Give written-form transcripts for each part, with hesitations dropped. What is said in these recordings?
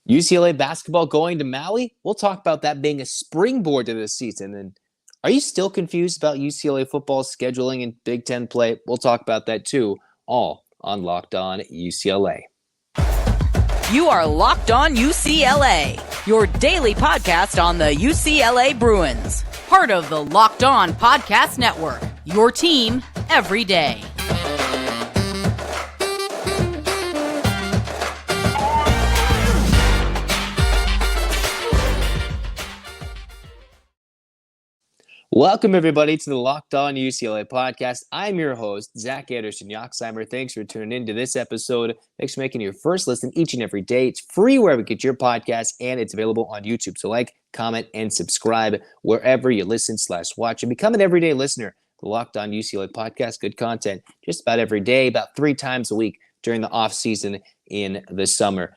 UCLA basketball going to Maui? We'll talk about that being a springboard to this season. And are you still confused about UCLA football scheduling and Big Ten play? We'll talk about that too, all on Locked On UCLA. You are Locked On UCLA, your daily podcast on the UCLA Bruins. Part of the Locked On Podcast Network, your team every day. Welcome, everybody, to the Locked On UCLA podcast. I'm your host, Zach Anderson-Yoxsimer. Thanks for tuning into this episode. Thanks for making your first listen each and every day. It's free wherever you get your podcast, and it's available on YouTube. So like, comment, and subscribe wherever you listen/watch. And become an everyday listener. The Locked On UCLA podcast, good content just about every day, about 3 times a week during the off season in the summer.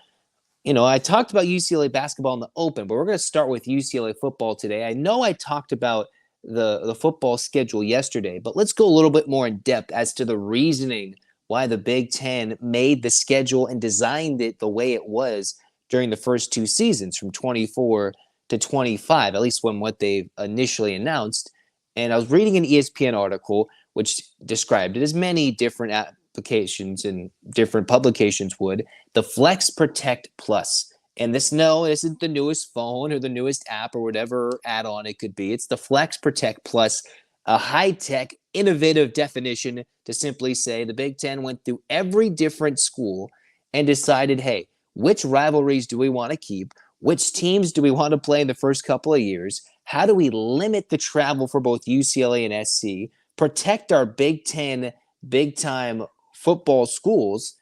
You know, I talked about UCLA basketball in the open, but we're going to start with UCLA football today. I know I talked about the football schedule yesterday, but let's go a little bit more in depth as to the reasoning why the Big Ten made the schedule and designed it the way it was during the first 2 seasons from 24 to 25, at least when what they initially announced. And I was reading an ESPN article which described it as many different applications and different publications would, the Flex Protect Plus. And this isn't the newest phone or the newest app or whatever add-on it could be. It's the Flex Protect Plus, a high-tech, innovative definition to simply say the Big Ten went through every different school and decided, hey, which rivalries do we want to keep? Which teams do we want to play in the first couple of years? How do we limit the travel for both UCLA and SC, protect our Big Ten big-time football schools,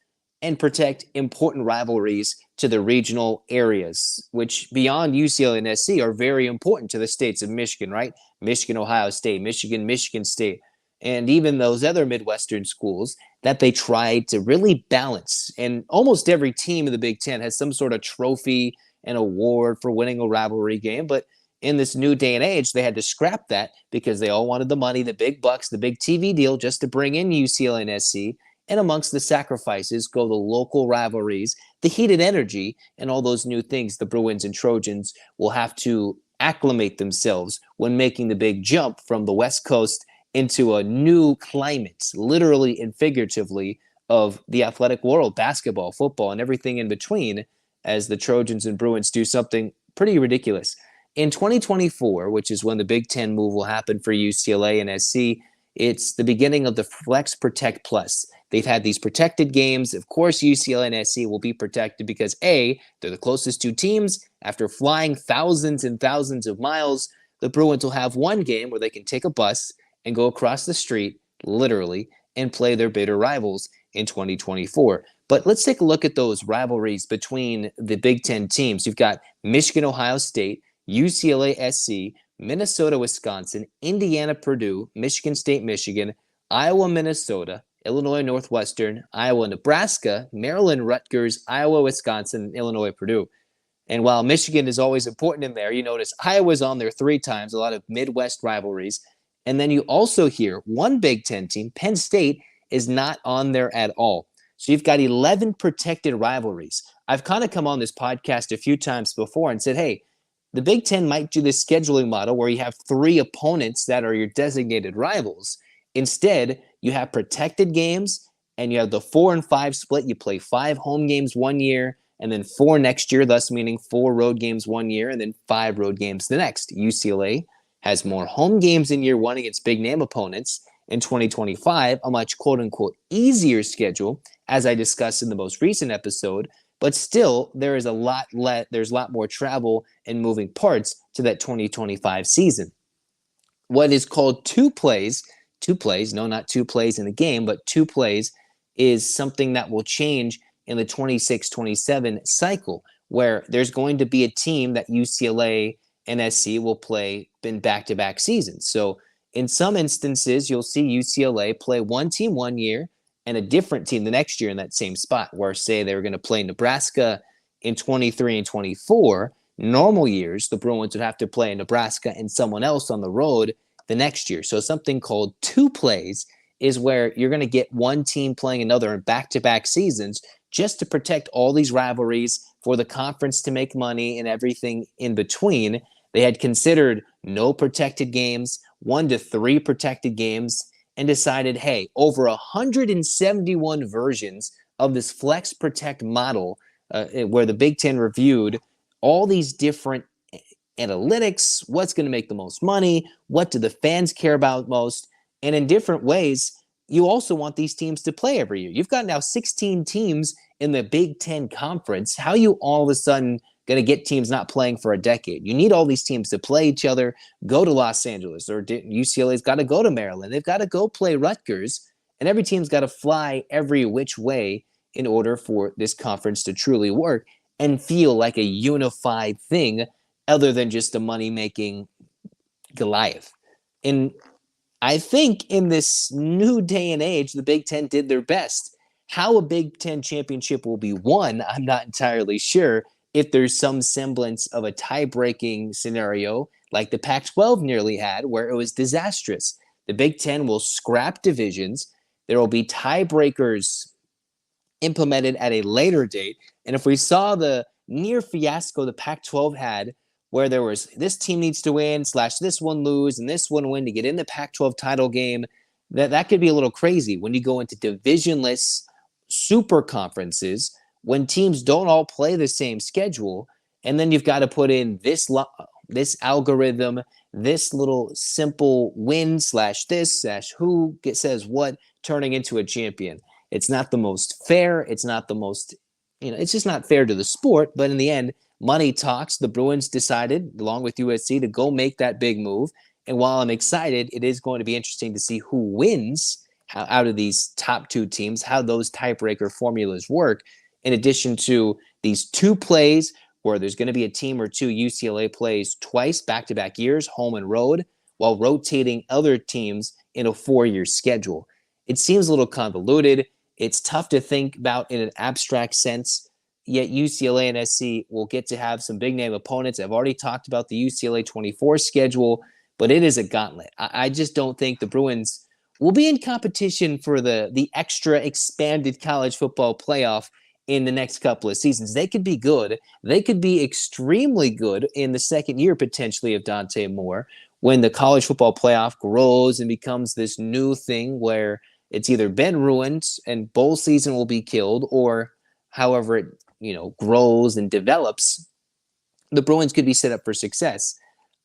and protect important rivalries to the regional areas, which beyond UCLA and SC are very important to the states of Michigan, right? Michigan, Ohio State, Michigan State, and even those other Midwestern schools that they tried to really balance. And almost every team in the Big Ten has some sort of trophy and award for winning a rivalry game. But in this new day and age, they had to scrap that because they all wanted the money, the big bucks, the big TV deal just to bring in UCLA and SC. And amongst the sacrifices go the local rivalries, the heated energy, and all those new things the Bruins and Trojans will have to acclimate themselves when making the big jump from the West Coast into a new climate, literally and figuratively, of the athletic world, basketball, football, and everything in between, as the Trojans and Bruins do something pretty ridiculous. In 2024, which is when the Big Ten move will happen for UCLA and SC, it's the beginning of the Flex Protect Plus. They've had these protected games. Of course, UCLA and SC will be protected because, A, they're the closest 2 teams. After flying thousands and thousands of miles, the Bruins will have one game where they can take a bus and go across the street, literally, and play their bitter rivals in 2024. But let's take a look at those rivalries between the Big Ten teams. You've got Michigan, Ohio State, UCLA, SC, Minnesota, Wisconsin, Indiana, Purdue, Michigan State, Michigan, Iowa, Minnesota, Illinois, Northwestern, Iowa, Nebraska, Maryland, Rutgers, Iowa, Wisconsin, Illinois, Purdue. And while Michigan is always important in there, you notice Iowa's on there 3 times, a lot of Midwest rivalries. And then you also hear one Big Ten team, Penn State, is not on there at all. So you've got 11 protected rivalries. I've kind of come on this podcast a few times before and said, hey, the Big Ten might do this scheduling model where you have 3 opponents that are your designated rivals. Instead, you have protected games, and you have the 4 and 5 split. You play 5 home games one year, and then 4 next year, thus meaning 4 road games one year, and then 5 road games the next. UCLA has more home games in year 1 against big-name opponents. In 2025, a much quote-unquote easier schedule, as I discussed in the most recent episode, but still, there's a lot more travel and moving parts to that 2025 season. What is called two plays, no, not 2 plays in the game, but 2 plays is something that will change in the 26-27 cycle, where there's going to be a team that UCLA and SC will play in back-to-back seasons. So in some instances, you'll see UCLA play one team one year and a different team the next year in that same spot, where, say, they were going to play Nebraska in 23 and 24. Normal years, the Bruins would have to play Nebraska and someone else on the road the next year. So something called 2 plays is where you're going to get one team playing another in back-to-back seasons just to protect all these rivalries for the conference to make money and everything in between. They had considered no protected games, 1 to 3 protected games, and decided, hey, over 171 versions of this flex protect model, where the Big Ten reviewed all these different analytics, what's going to make the most money, what do the fans care about most, and in different ways, you also want these teams to play every year. You've got now 16 teams in the Big Ten Conference. How are you all of a sudden going to get teams not playing for a decade? You need all these teams to play each other, go to Los Angeles, or UCLA's got to go to Maryland. They've got to go play Rutgers, and every team's got to fly every which way in order for this conference to truly work and feel like a unified thing other than just a money-making Goliath. And I think in this new day and age, the Big Ten did their best. How a Big Ten championship will be won, I'm not entirely sure. If there's some semblance of a tie-breaking scenario like the Pac-12 nearly had, where it was disastrous. The Big Ten will scrap divisions. There will be tiebreakers implemented at a later date. And if we saw the near fiasco the Pac-12 had, where there was this team needs to win / this one lose and this one win to get in the Pac-12 title game, that could be a little crazy when you go into divisionless super conferences, when teams don't all play the same schedule, and then you've got to put in this algorithm, this little simple win / this / who says what, turning into a champion. It's not the most fair. It's not the most, it's just not fair to the sport. But in the end, money talks. The Bruins decided, along with USC, to go make that big move. And while I'm excited, it is going to be interesting to see who wins out of these top 2 teams, how those tiebreaker formulas work, in addition to these 2 plays where there's going to be a team or 2 UCLA plays twice, back-to-back years, home and road, while rotating other teams in a 4-year schedule. It seems a little convoluted. It's tough to think about in an abstract sense, yet UCLA and SC will get to have some big-name opponents. I've already talked about the UCLA 24 schedule, but it is a gauntlet. I just don't think the Bruins will be in competition for the extra expanded college football playoff in the next couple of seasons. They could be good. They could be extremely good in the second year, potentially, of Dante Moore, when the college football playoff grows and becomes this new thing where it's either been ruined and bowl season will be killed, or however it grows and develops, the Bruins could be set up for success.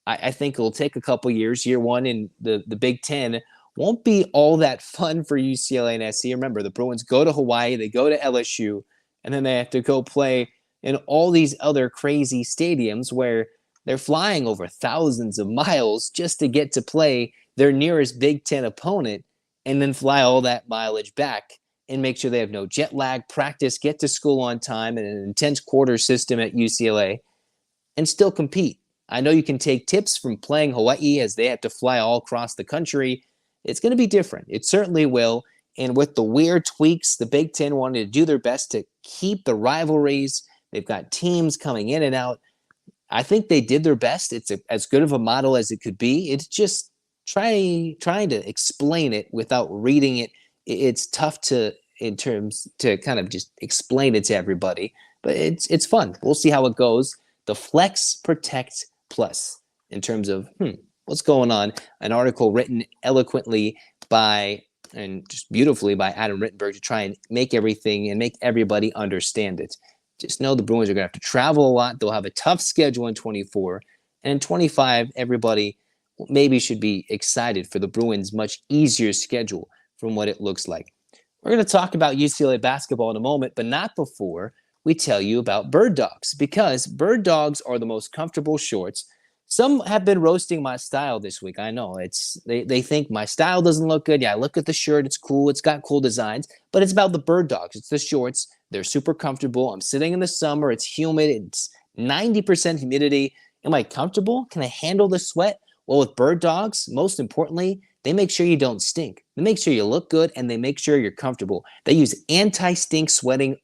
I think it'll take a couple years. Year one in the Big Ten won't be all that fun for UCLA and SC. Remember, the Bruins go to Hawaii, they go to LSU, and then they have to go play in all these other crazy stadiums where they're flying over thousands of miles just to get to play their nearest Big Ten opponent, and then fly all that mileage back and make sure they have no jet lag, practice, get to school on time in an intense quarter system at UCLA, and still compete. I know you can take tips from playing Hawaii as they have to fly all across the country. It's going to be different. It certainly will. And with the weird tweaks, the Big Ten wanted to do their best to keep the rivalries. They've got teams coming in and out. I think they did their best. It's as good of a model as it could be. It's just trying to explain it without reading it. It's tough to kind of just explain it to everybody, but it's fun. We'll see how it goes. The Flex Protect Plus, in terms of what's going on. An article written eloquently by and just beautifully by Adam Rittenberg to try and make everything and make everybody understand it. Just know the Bruins are going to have to travel a lot. They'll have a tough schedule in 24. And in 25, everybody maybe should be excited for the Bruins' much easier schedule from what it looks like. We're going to talk about UCLA basketball in a moment, but not before we tell you about Birddogs, because Birddogs are the most comfortable shorts. Some have been roasting my style this week. I know they think my style doesn't look good. Yeah, look at the shirt. It's cool. It's got cool designs, but it's about the Birddogs. It's the shorts. They're super comfortable. I'm sitting in the summer. It's humid. It's 90% humidity. Am I comfortable? Can I handle the sweat? Well, with Birddogs, most importantly, they make sure you don't stink. They make sure you look good, and they make sure you're comfortable. They use anti-stink sweating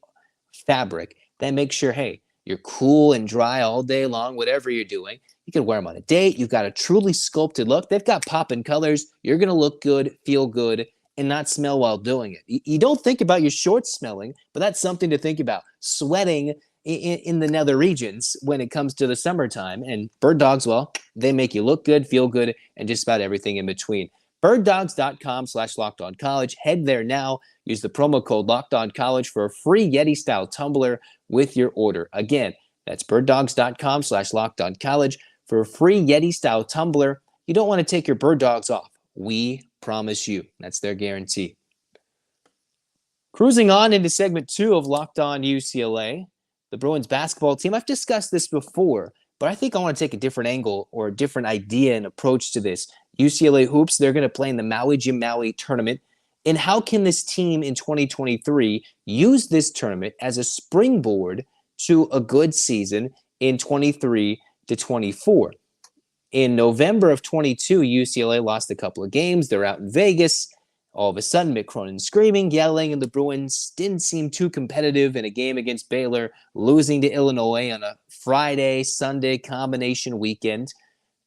fabric that makes sure, hey, you're cool and dry all day long, whatever you're doing. You can wear them on a date. You've got a truly sculpted look. They've got popping colors. You're going to look good, feel good, and not smell while doing it. You don't think about your shorts smelling, but that's something to think about. Sweating in the nether regions when it comes to the summertime. And Birddogs, well, they make you look good, feel good, and just about everything in between. Birddogs.com/LockedOnCollege. Head there now. Use the promo code LockedOnCollege for a free Yeti-style tumbler with your order. Again, that's Birddogs.com/LockedOnCollege for a free Yeti-style tumbler. You don't want to take your Birddogs off. We promise you. That's their guarantee. Cruising on into segment 2 of Locked On UCLA, the Bruins basketball team. I've discussed this before, but I think I want to take a different angle or a different idea and approach to this. UCLA Hoops, they're going to play in the MAUI tournament. And how can this team in 2023 use this tournament as a springboard to a good season in 23 to 24? In November of 22, UCLA lost a couple of games. They're out in Vegas. All of a sudden, Mick Cronin screaming, yelling, and the Bruins didn't seem too competitive in a game against Baylor, losing to Illinois on a Friday-Sunday combination weekend.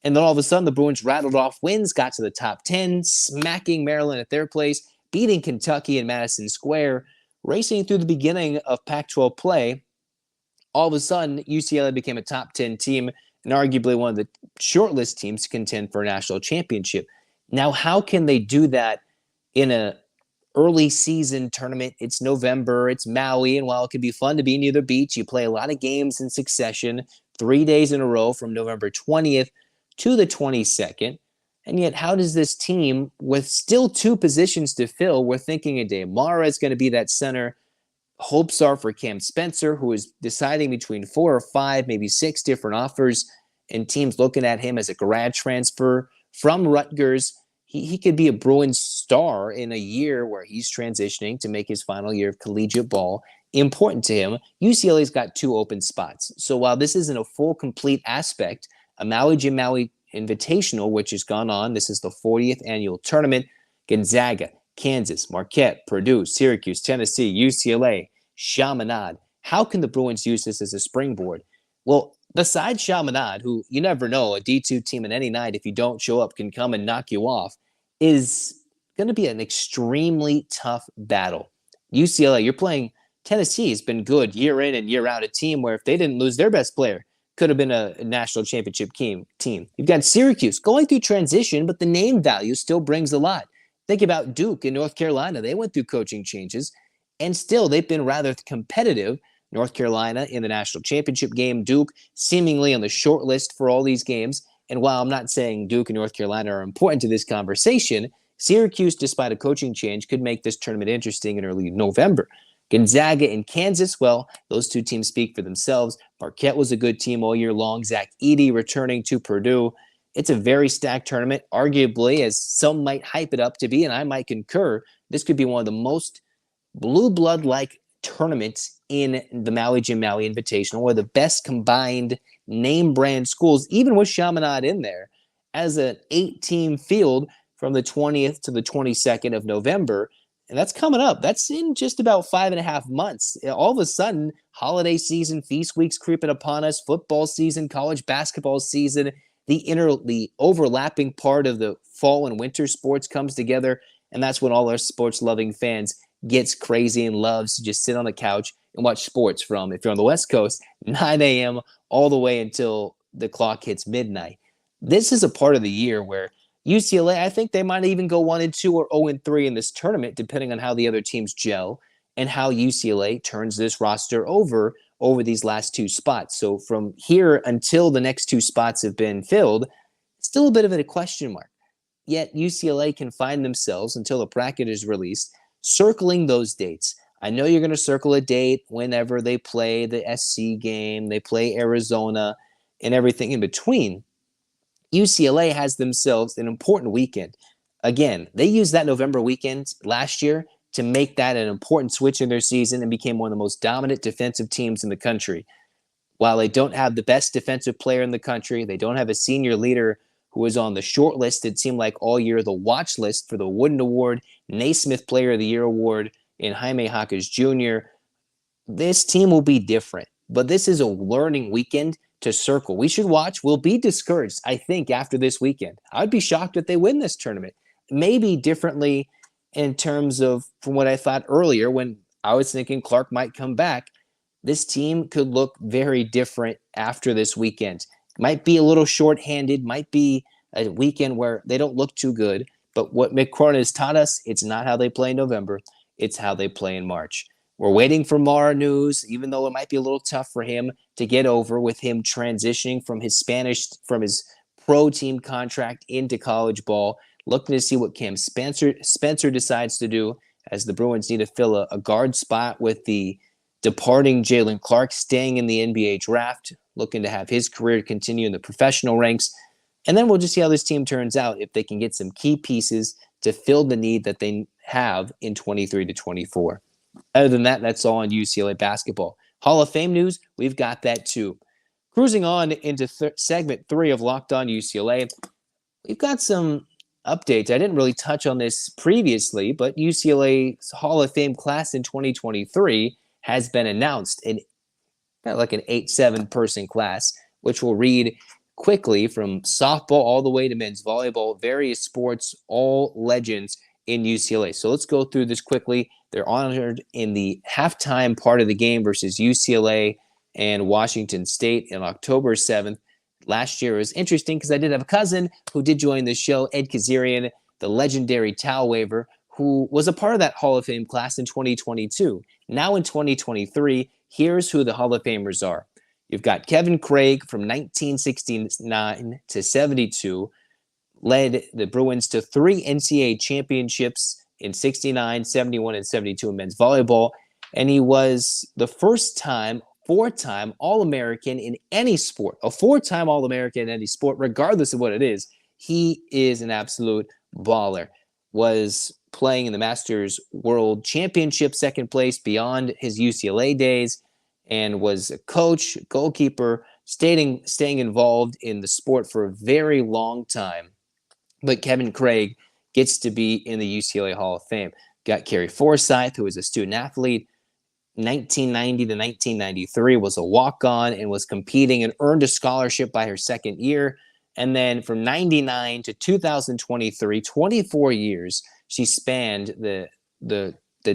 And then all of a sudden, the Bruins rattled off wins, got to the top 10, smacking Maryland at their place, beating Kentucky in Madison Square, racing through the beginning of Pac-12 play. All of a sudden, UCLA became a top 10 team and arguably one of the shortlist teams to contend for a national championship. Now, how can they do that in an early season tournament? It's November, it's Maui, and while it could be fun to be near the beach, you play a lot of games in succession, 3 days in a row from November 20th to the 22nd. And yet, how does this team, with still 2 positions to fill, we're thinking Ade Mara is going to be that center. Hopes are for Cam Spencer, who is deciding between 4 or 5, maybe 6 different offers, and teams looking at him as a grad transfer from Rutgers. He could be a Bruins star in a year where he's transitioning to make his final year of collegiate ball important to him. UCLA's got 2 open spots. So while this isn't a full, complete aspect, a Maui Invitational, which has gone on, this is the 40th annual tournament. Gonzaga, Kansas, Marquette, Purdue, Syracuse, Tennessee, UCLA, Chaminade. How can the Bruins use this as a springboard? Well, besides Chaminade, who you never know, a D2 team in any night, if you don't show up, can come and knock you off, is going to be an extremely tough battle. UCLA, you're playing Tennessee has been good year in and year out, a team where if they didn't lose their best player, could have been a national championship team. You've got Syracuse going through transition, but the name value still brings a lot. Think about Duke in North Carolina. They went through coaching changes, and still they've been rather competitive. North Carolina in the national championship game, Duke seemingly on the short list for all these games. And while I'm not saying Duke and North Carolina are important to this conversation, Syracuse, despite a coaching change, could make this tournament interesting in early November. Gonzaga and Kansas, well, those 2 teams speak for themselves. Marquette was a good team all year long. Zach Edey returning to Purdue. It's a very stacked tournament, arguably, as some might hype it up to be, and I might concur, this could be one of the most blue blood-like tournaments in the Maui Invitational, one of the best combined name brand schools, even with Chaminade in there, as an 8-team field from the 20th to the 22nd of November. And that's coming up. That's in just about 5.5 months. All of a sudden, holiday season, feast weeks creeping upon us, football season, college basketball season, the overlapping part of the fall and winter sports comes together. And that's when all our sports-loving fans gets crazy and loves to just sit on the couch and watch sports from, if you're on the West Coast, 9 a.m. all the way until the clock hits midnight. This is a part of the year where UCLA, I think they might even go 1-2 or 0-3 in this tournament, depending on how the other teams gel and how UCLA turns this roster over these last 2 spots. So from here until the next 2 spots have been filled, still a bit of a question mark. Yet UCLA can find themselves, until the bracket is released, circling those dates. I know you're going to circle a date whenever they play the SC game, they play Arizona, and everything in between. UCLA has themselves an important weekend. Again, they used that November weekend last year to make that an important switch in their season and became one of the most dominant defensive teams in the country. While they don't have the best defensive player in the country, they don't have a senior leader who was on the short list, it seemed like all year, the watch list for the Wooden Award, Naismith Player of the Year Award in Jaime Jaquez Jr. This team will be different, but this is a learning weekend to circle. We should watch. We'll be discouraged, I think, after this weekend. I'd be shocked if they win this tournament. Maybe differently in terms of from what I thought earlier when I was thinking Clark might come back. this team could look very different after this weekend. Might be a little shorthanded, might be a weekend where they don't look too good. But what Mick Cronin has taught us, it's not how they play in November, it's how they play in March. We're waiting for Mara news, even though it might be a little tough for him to get over with him transitioning from his pro team contract into college ball. Looking to see what Cam Spencer decides to do, as the Bruins need to fill a guard spot with the departing Jalen Clark staying in the NBA draft, looking to have his career continue in the professional ranks. And then we'll just see how this team turns out, if they can get some key pieces to fill the need that they have in 23 to 24. Other than that, that's all on UCLA basketball. Hall of Fame news, we've got that too. Cruising on into segment 3 of Locked On UCLA, we've got some updates. I didn't really touch on this previously, but UCLA's Hall of Fame class in 2023 has been announced, in kind of like an 8-7 person class, which will read quickly from softball all the way to men's volleyball, various sports, all legends in UCLA. So let's go through this quickly. They're honored in the halftime part of the game versus UCLA and Washington State on October 7th. Last year was interesting because I did have a cousin who did join the show, Ed Kazarian, the legendary towel waver, who was a part of that Hall of Fame class in 2022. Now in 2023, here's who the Hall of Famers are. You've got Kevin Craig from 1969 to 72, led the Bruins to 3 NCAA championships in 69, 71, and 72 in men's volleyball. And he was the four-time All-American in any sport, a 4-time All-American in any sport, regardless of what it is. He is an absolute baller. Was playing in the Masters World Championship, second place beyond his UCLA days, and was a coach, goalkeeper, staying involved in the sport for a very long time. But Kevin Craig gets to be in the UCLA Hall of Fame. Got Carrie Forsyth, who was a student athlete, 1990 to 1993, was a walk-on and was competing and earned a scholarship by her second year. And then from 99 to 2023, 24 years, she spanned the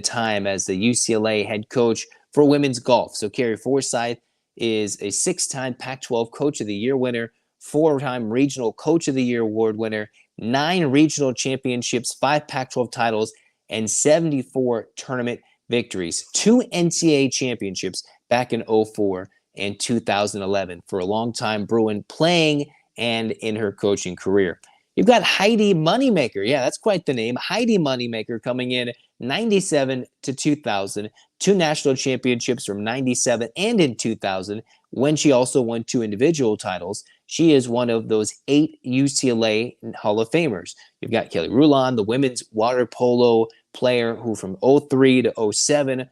time as the UCLA head coach for women's golf. So Carrie Forsyth is a 6-time Pac-12 Coach of the Year winner, 4-time Regional Coach of the Year award winner, 9 regional championships, 5 Pac-12 titles, and 74 tournament victories. 2 NCAA championships back in 2004 and 2011 for a long-time Bruin playing and in her coaching career. You've got Heidi Moneymaker. Yeah, that's quite the name. Heidi Moneymaker coming in 97 to 2000, 2 national championships from 97 and in 2000, when she also won 2 individual titles. She is one of those 8 UCLA Hall of Famers. You've got Kelly Rulon, the women's water polo player, who from 03 to 07,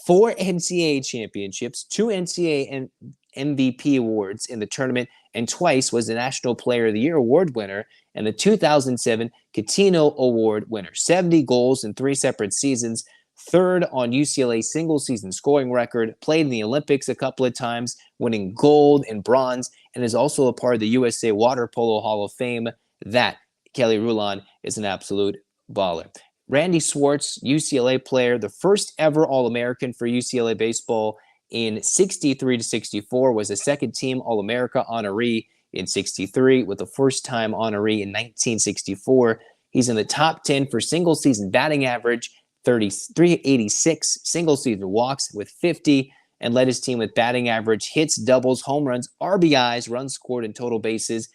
4 NCAA championships, 2 NCAA and MVP awards in the tournament, and twice was the National Player of the Year award winner and the 2007 Catino Award winner. 70 goals in 3 separate seasons, 3rd on UCLA single-season scoring record, played in the Olympics a couple of times, winning gold and bronze, and is also a part of the USA Water Polo Hall of Fame. That, Kelly Rulon, is an absolute baller. Randy Swartz, UCLA player, the first ever All-American for UCLA baseball in 63 to 64, was a second-team All-America honoree in 63, with a first-time honoree in 1964. He's in the top 10 for single-season batting average, 386 single-season walks with 50, and led his team with batting average, hits, doubles, home runs, RBIs, runs scored, and total bases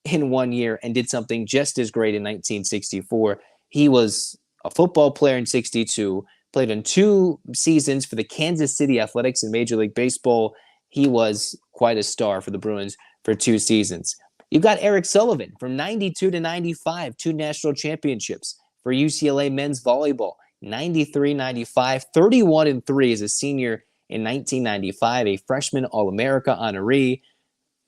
in 1 year, and did something just as great in 1964. He was a football player in 62, played in 2 seasons for the Kansas City Athletics in Major League Baseball. He was quite a star for the Bruins for 2 seasons. You've got Eric Sullivan from 92 to 95, 2 national championships for UCLA men's volleyball, 93-95, 31-3 as a senior in 1995, a freshman All-America honoree,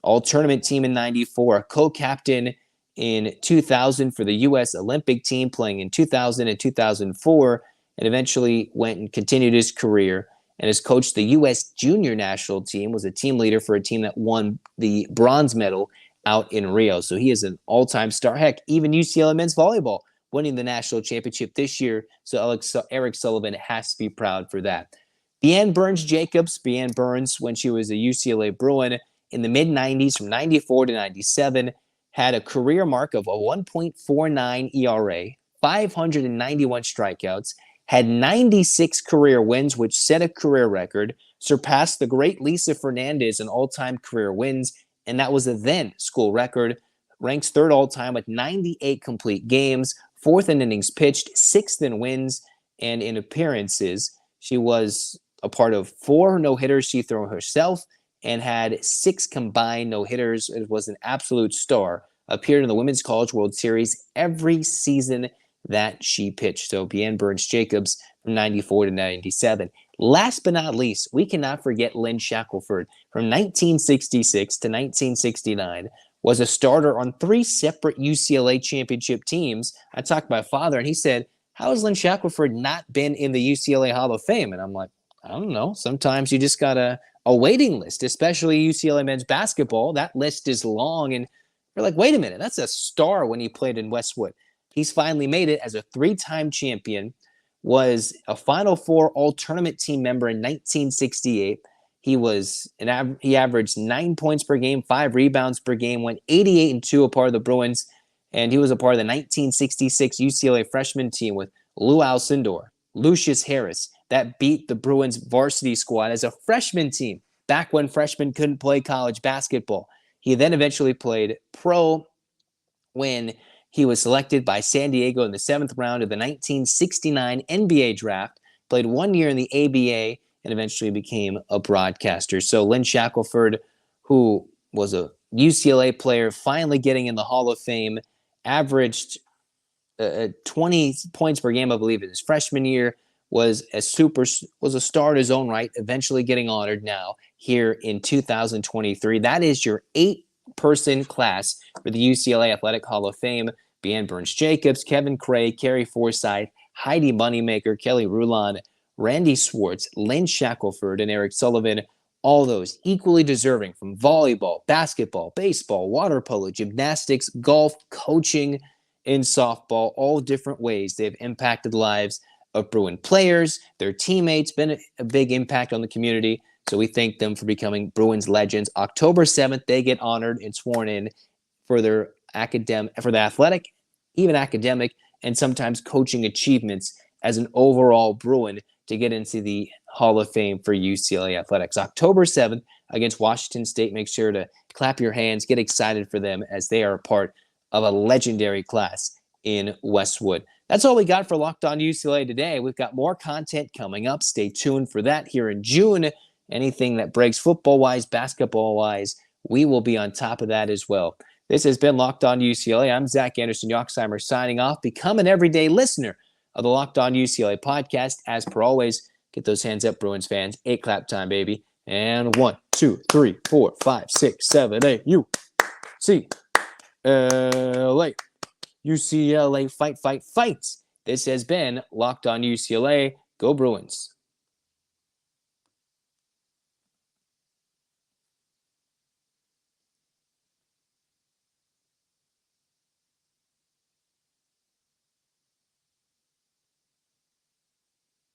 all-tournament team in 94, a co-captain in 2000 for the U.S. Olympic team, playing in 2000 and 2004, and eventually went and continued his career and has coached the U.S. junior national team, was a team leader for a team that won the bronze medal out in Rio. So he is an all-time star. Heck, even UCLA men's volleyball winning the national championship this year. So Eric Sullivan has to be proud for that. Deanne Burns-Jacobs, Deanne Burns, when she was a UCLA Bruin in the mid-90s from 94 to 97, had a career mark of a 1.49 ERA, 591 strikeouts, had 96 career wins, which set a career record, surpassed the great Lisa Fernandez in all-time career wins, and that was a then school record. Ranks third all-time with 98 complete games, fourth in innings pitched, sixth in wins, and in appearances. She was a part of 4 no-hitters she threw herself and had 6 combined no-hitters. It was an absolute star. Appeared in the Women's College World Series every season that she pitched. So Deanne Burns-Jacobs from 94 to 97. Last but not least, we cannot forget Lynn Shackelford from 1966 to 1969. Was a starter on 3 separate UCLA championship teams. I talked to my father, and he said, how has Lynn Shackelford not been in the UCLA Hall of Fame? And I'm like, I don't know. Sometimes you just got a waiting list, especially UCLA men's basketball. That list is long, and you're like, wait a minute, that's a star when he played in Westwood. He's finally made it as a 3-time champion, was a Final Four all-tournament team member in 1968. He averaged 9 points per game, 5 rebounds per game, went 88-2, a part of the Bruins, and he was a part of the 1966 UCLA freshman team with Lou Alcindor, Lucius Harris, that beat the Bruins varsity squad as a freshman team back when freshmen couldn't play college basketball. He then eventually played pro when he was selected by San Diego in the 7th round of the 1969 NBA draft, played 1 year in the ABA, and eventually became a broadcaster. So Lynn Shackelford, who was a UCLA player, finally getting in the Hall of Fame, averaged 20 points per game, I believe, in his freshman year, was a star in his own right, eventually getting honored now here in 2023. That is your 8-person class for the UCLA Athletic Hall of Fame. Deanne Burns-Jacobs, Kevin Craig, Carrie Forsythe, Heidi Moneymaker, Kelly Rulon, Randy Swartz, Lynn Shackelford, and Eric Sullivan, all those equally deserving from volleyball, basketball, baseball, water polo, gymnastics, golf, coaching, and softball, all different ways they've impacted the lives of Bruin players, their teammates, been a big impact on the community. So we thank them for becoming Bruins legends. October 7th, they get honored and sworn in for their athletic, even academic, and sometimes coaching achievements as an overall Bruin to get into the Hall of Fame for UCLA Athletics. October 7th against Washington State. Make sure to clap your hands, get excited for them as they are a part of a legendary class in Westwood. That's all we got for Locked On UCLA today. We've got more content coming up. Stay tuned for that here in June. Anything that breaks football-wise, basketball-wise, we will be on top of that as well. This has been Locked On UCLA. I'm Zach Anderson-Yoxsimer signing off. Become an everyday listener of the Locked On UCLA podcast. As per always, get those hands up, Bruins fans. 8 clap time, baby. And 1, 2, 3, 4, 5, 6, 7, 8. UCLA. UCLA fight, fight, fight. This has been Locked On UCLA. Go Bruins.